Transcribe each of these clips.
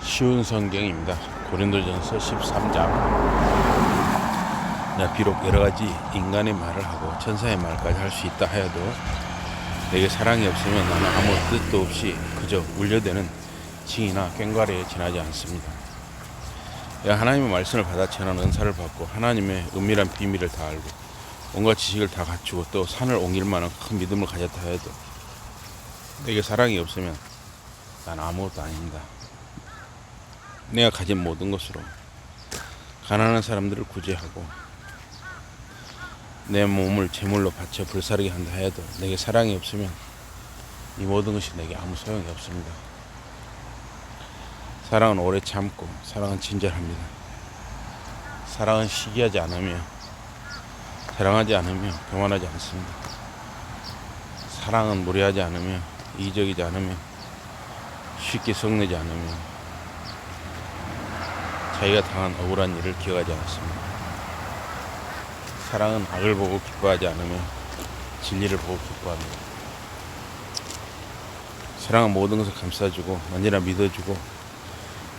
쉬운 성경입니다. 고린도전서 13장. 비록 여러가지 인간의 말을 하고 천사의 말까지 할 수 있다 하여도 내게 사랑이 없으면 나는 아무 뜻도 없이 그저 울려대는 징이나 꽹과리에 지나지 않습니다. 하나님의 말씀을 받아 전하는 은사를 받고 하나님의 은밀한 비밀을 다 알고 온갖 지식을 다 갖추고 또 산을 옮길 만한 큰 믿음을 가졌다 해도 내게 사랑이 없으면 난 아무것도 아닙니다. 내가 가진 모든 것으로 가난한 사람들을 구제하고 내 몸을 제물로 바쳐 불사르게 한다 해도 내게 사랑이 없으면 이 모든 것이 내게 아무 소용이 없습니다. 사랑은 오래 참고 사랑은 친절합니다. 사랑은 시기하지 않으며 자랑하지 않으며 교만하지 않습니다. 사랑은 무례하지 않으며 이기적이지 않으며 쉽게 성내지 않으며 자기가 당한 억울한 일을 기억하지 않습니다. 사랑은 악을 보고 기뻐하지 않으며 진리를 보고 기뻐합니다. 사랑은 모든 것을 감싸주고 언제나 믿어주고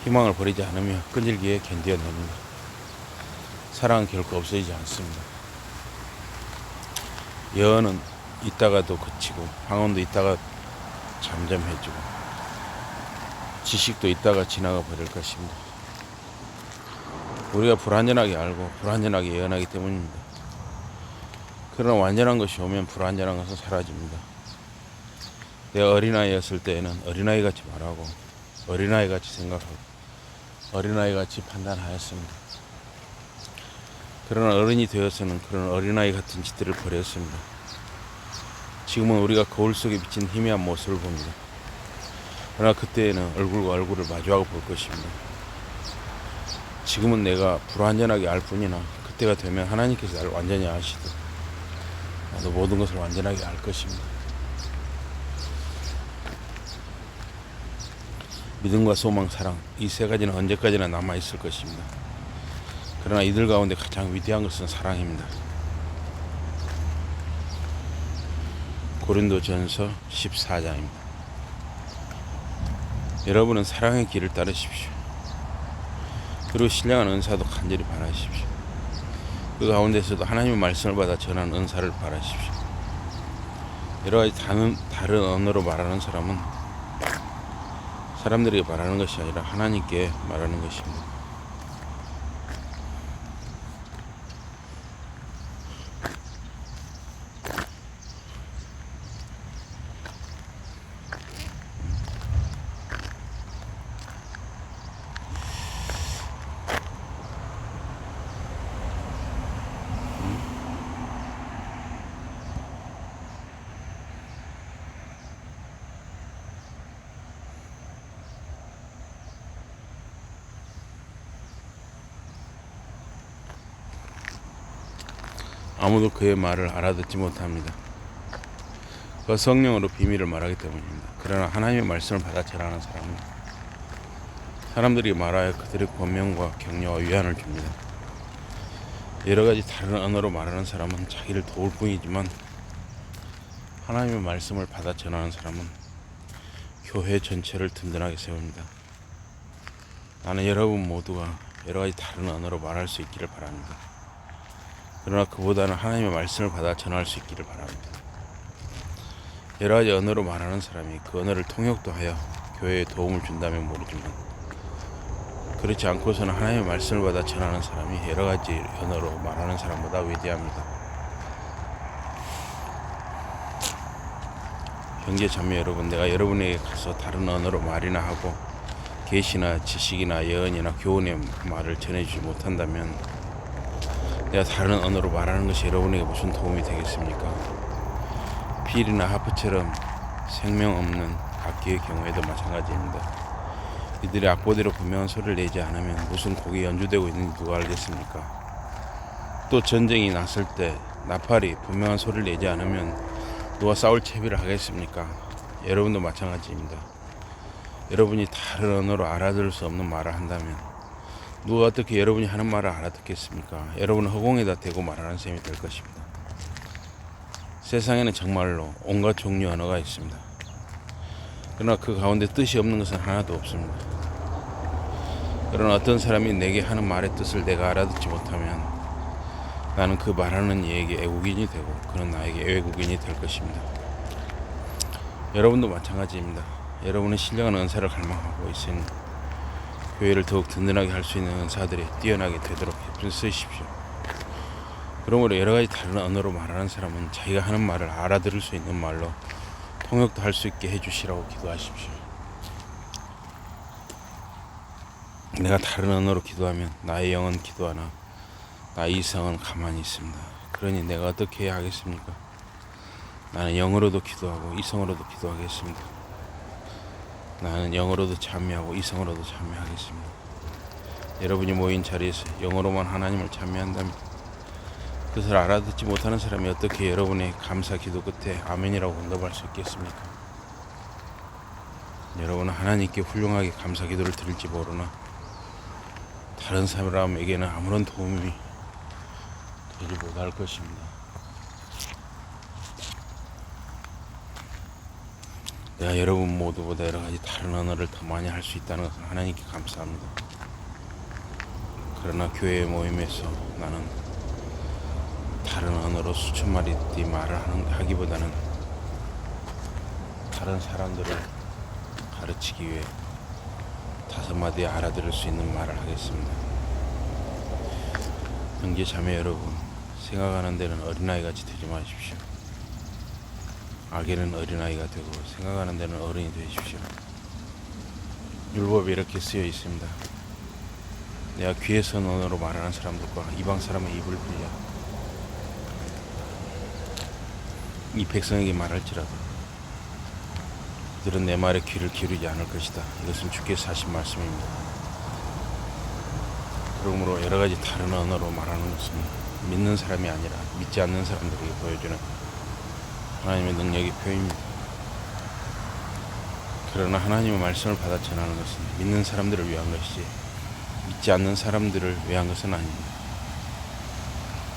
희망을 버리지 않으며 끈질기게 견뎌냅니다. 사랑은 결코 없어지지 않습니다. 여호는 있다가도 그치고 방언도 있다가 잠잠해지고 지식도 있다가 지나가 버릴 것입니다. 우리가 불완전하게 알고 불완전하게 예언하기 때문입니다. 그러나 완전한 것이 오면 불완전한 것은 사라집니다. 내가 어린아이였을 때에는 어린아이같이 말하고 어린아이같이 생각하고 어린아이같이 판단하였습니다. 그러나 어른이 되어서는 그런 어린아이 같은 짓들을 버렸습니다. 지금은 우리가 거울 속에 비친 희미한 모습을 봅니다. 그러나 그때에는 얼굴과 얼굴을 마주하고 볼 것입니다. 지금은 내가 불완전하게 알 뿐이나 그때가 되면 하나님께서 나를 완전히 아시듯 나도 모든 것을 완전하게 알 것입니다. 믿음과 소망, 사랑, 이 세 가지는 언제까지나 남아있을 것입니다. 그러나 이들 가운데 가장 위대한 것은 사랑입니다. 고린도전서 14장입니다. 여러분은 사랑의 길을 따르십시오. 그리고 신령한 은사도 간절히 바라십시오. 그 가운데서도 하나님의 말씀을 받아 전하는 은사를 바라십시오. 여러 가지 다른 언어로 말하는 사람은 사람들에게 말하는 것이 아니라 하나님께 말하는 것입니다. 아무도 그의 말을 알아듣지 못합니다. 그 성령으로 비밀을 말하기 때문입니다. 그러나 하나님의 말씀을 받아 전하는 사람은 사람들이 말하여 그들의 권면과 격려와 위안을 줍니다. 여러 가지 다른 언어로 말하는 사람은 자기를 도울 뿐이지만 하나님의 말씀을 받아 전하는 사람은 교회 전체를 든든하게 세웁니다. 나는 여러분 모두가 여러 가지 다른 언어로 말할 수 있기를 바랍니다. 그러나 그보다는 하나님의 말씀을 받아 전할 수 있기를 바랍니다. 여러 가지 언어로 말하는 사람이 그 언어를 통역도 하여 교회에 도움을 준다면 모르지만 그렇지 않고서는 하나님의 말씀을 받아 전하는 사람이 여러 가지 언어로 말하는 사람보다 위대합니다. 형제 자매 여러분, 내가 여러분에게 가서 다른 언어로 말이나 하고 계시나 지식이나 예언이나 교훈의 말을 전해주지 못한다면 내가 다른 언어로 말하는 것이 여러분에게 무슨 도움이 되겠습니까? 필이나 하프처럼 생명 없는 악기의 경우에도 마찬가지입니다. 이들이 악보대로 분명한 소리를 내지 않으면 무슨 곡이 연주되고 있는지 누가 알겠습니까? 또 전쟁이 났을 때 나팔이 분명한 소리를 내지 않으면 누가 싸울 채비를 하겠습니까? 여러분도 마찬가지입니다. 여러분이 다른 언어로 알아들을 수 없는 말을 한다면 누가 어떻게 여러분이 하는 말을 알아듣겠습니까? 여러분은 허공에다 대고 말하는 셈이 될 것입니다. 세상에는 정말로 온갖 종류 언어가 있습니다. 그러나 그 가운데 뜻이 없는 것은 하나도 없습니다. 그러나 어떤 사람이 내게 하는 말의 뜻을 내가 알아듣지 못하면 나는 그 말하는 이에게 애국인이 되고 그는 나에게 외국인이 될 것입니다. 여러분도 마찬가지입니다. 여러분의 신령한 은사를 갈망하고 있으니 교회를 더욱 든든하게 할 수 있는 은사들이 뛰어나게 되도록 힘쓰십시오. 그러므로 여러 가지 다른 언어로 말하는 사람은 자기가 하는 말을 알아들을 수 있는 말로 통역도 할 수 있게 해주시라고 기도하십시오. 내가 다른 언어로 기도하면 나의 영은 기도하나 나의 이성은 가만히 있습니다. 그러니 내가 어떻게 해야 하겠습니까? 나는 영어로도 기도하고 이성으로도 기도하겠습니다. 나는 영어로도 찬미하고 이성으로도 찬미하겠습니다. 여러분이 모인 자리에서 영어로만 하나님을 찬미한다면 그것을 알아듣지 못하는 사람이 어떻게 여러분의 감사 기도 끝에 아멘이라고 응답할 수 있겠습니까? 여러분은 하나님께 훌륭하게 감사 기도를 드릴지 모르나 다른 사람에게는 아무런 도움이 되지 못할 것입니다. 내가 여러분 모두보다 여러 가지 다른 언어를 더 많이 할 수 있다는 것은 하나님께 감사합니다. 그러나 교회 모임에서 나는 다른 언어로 수천 마디 말을 하기보다는 다른 사람들을 가르치기 위해 5마디 알아들을 수 있는 말을 하겠습니다. 형제 자매 여러분, 생각하는 데는 어린아이같이 되지 마십시오. 악에는 어린아이가 되고 생각하는 데는 어른이 되십시오. 율법에 이렇게 쓰여 있습니다. 내가 귀에 선 언어로 말하는 사람들과 이방 사람의 입을 빌려 이 백성에게 말할지라도 그들은 내 말에 귀를 기울이지 않을 것이다. 이것은 주께서 하신 말씀입니다. 그러므로 여러 가지 다른 언어로 말하는 것은 믿는 사람이 아니라 믿지 않는 사람들에게 보여주는 하나님의 능력의 표현입니다. 그러나 하나님의 말씀을 받아 전하는 것은 믿는 사람들을 위한 것이지 믿지 않는 사람들을 위한 것은 아닙니다.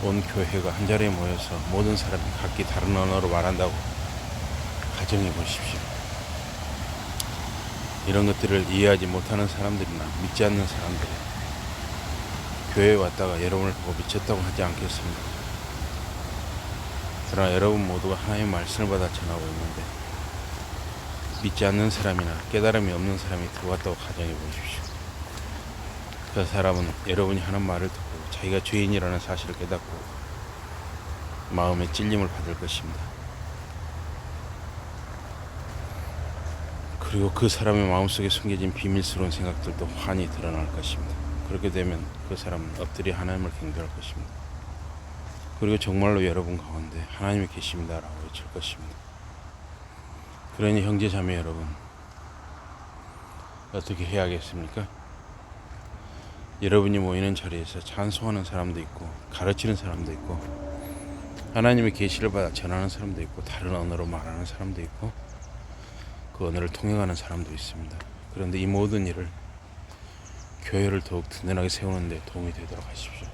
온 교회가 한 자리에 모여서 모든 사람이 각기 다른 언어로 말한다고 가정해 보십시오. 이런 것들을 이해하지 못하는 사람들이나 믿지 않는 사람들이 교회에 왔다가 여러분을 보고 미쳤다고 하지 않겠습니까? 그러나 여러분 모두가 하나님의 말씀을 받아 전하고 있는데 믿지 않는 사람이나 깨달음이 없는 사람이 들어왔다고 가정해 보십시오. 그 사람은 여러분이 하는 말을 듣고 자기가 죄인이라는 사실을 깨닫고 마음의 찔림을 받을 것입니다. 그리고 그 사람의 마음속에 숨겨진 비밀스러운 생각들도 환히 드러날 것입니다. 그렇게 되면 그 사람은 엎드려 하나님을 경배할 것입니다. 그리고 정말로 여러분 가운데 하나님이 계십니다라고 외칠 것입니다. 그러니 형제 자매 여러분, 어떻게 해야겠습니까? 여러분이 모이는 자리에서 찬송하는 사람도 있고 가르치는 사람도 있고 하나님의 계시를 받아 전하는 사람도 있고 다른 언어로 말하는 사람도 있고 그 언어를 통역하는 사람도 있습니다. 그런데 이 모든 일을 교회를 더욱 든든하게 세우는 데 도움이 되도록 하십시오.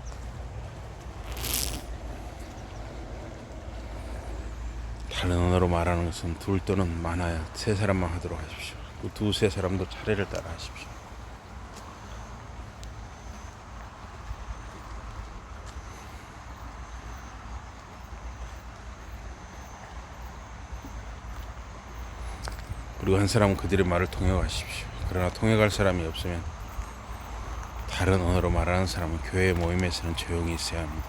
다른 언어로 말하는 것은 둘 또는 많아야 3사람만 하도록 하십시오. 그 2-3사람도 차례를 따라 하십시오. 그리고 한 사람은 그들의 말을 통역하십시오. 그러나 통역할 사람이 없으면 다른 언어로 말하는 사람은 교회 모임에서는 조용히 있어야 합니다.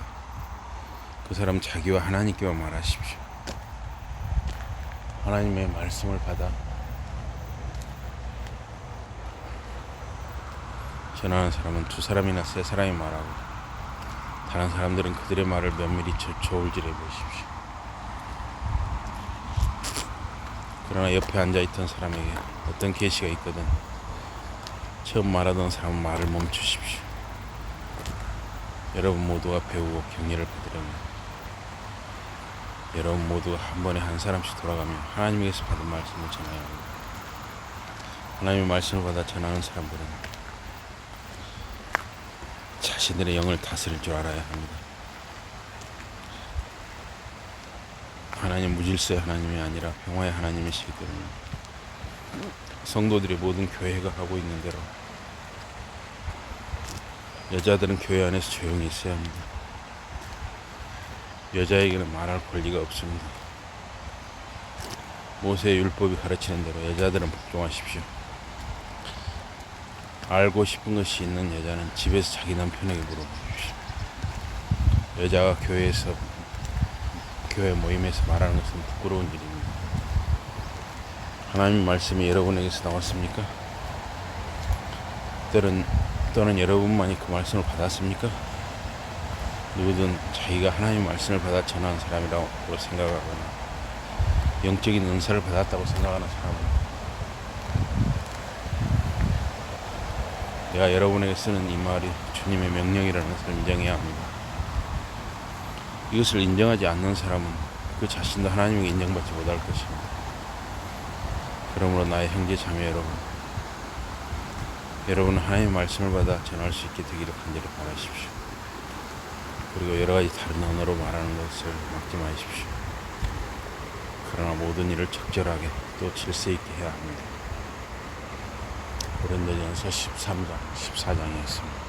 그 사람은 자기와 하나님께만 말하십시오. 하나님의 말씀을 받아 전하는 사람은 2사람이나 3사람이 말하고 다른 사람들은 그들의 말을 면밀히 저울질해 보십시오. 그러나 옆에 앉아있던 사람에게 어떤 계시가 있거든 처음 말하던 사람은 말을 멈추십시오. 여러분 모두가 배우고 격려를 받으려면 여러분 모두가 한 번에 한 사람씩 돌아가며 하나님에게서 받은 말씀을 전해야 합니다. 하나님의 말씀을 받아 전하는 사람들은 자신들의 영을 다스릴 줄 알아야 합니다. 하나님 무질서의 하나님이 아니라 평화의 하나님이시기 때문에 성도들이 모든 교회가 하고 있는 대로 여자들은 교회 안에서 조용히 있어야 합니다. 여자에게는 말할 권리가 없습니다. 모세의 율법이 가르치는 대로 여자들은 복종하십시오. 알고 싶은 것이 있는 여자는 집에서 자기 남편에게 물어보십시오. 여자가 교회 모임에서 말하는 것은 부끄러운 일입니다. 하나님의 말씀이 여러분에게서 나왔습니까? 또는 여러분만이 그 말씀을 받았습니까? 누구든 자기가 하나님의 말씀을 받아 전하는 사람이라고 생각하거나 영적인 은사를 받았다고 생각하는 사람은 내가 여러분에게 쓰는 이 말이 주님의 명령이라는 것을 인정해야 합니다. 이것을 인정하지 않는 사람은 그 자신도 하나님에게 인정받지 못할 것입니다. 그러므로 나의 형제 자매 여러분은 하나님의 말씀을 받아 전할 수 있게 되기를 간절히 바라십시오. 그리고 여러 가지 다른 언어로 말하는 것을 막지 마십시오. 그러나 모든 일을 적절하게 또 질서 있게 해야 합니다. 고린도전서 13장, 14장이었습니다.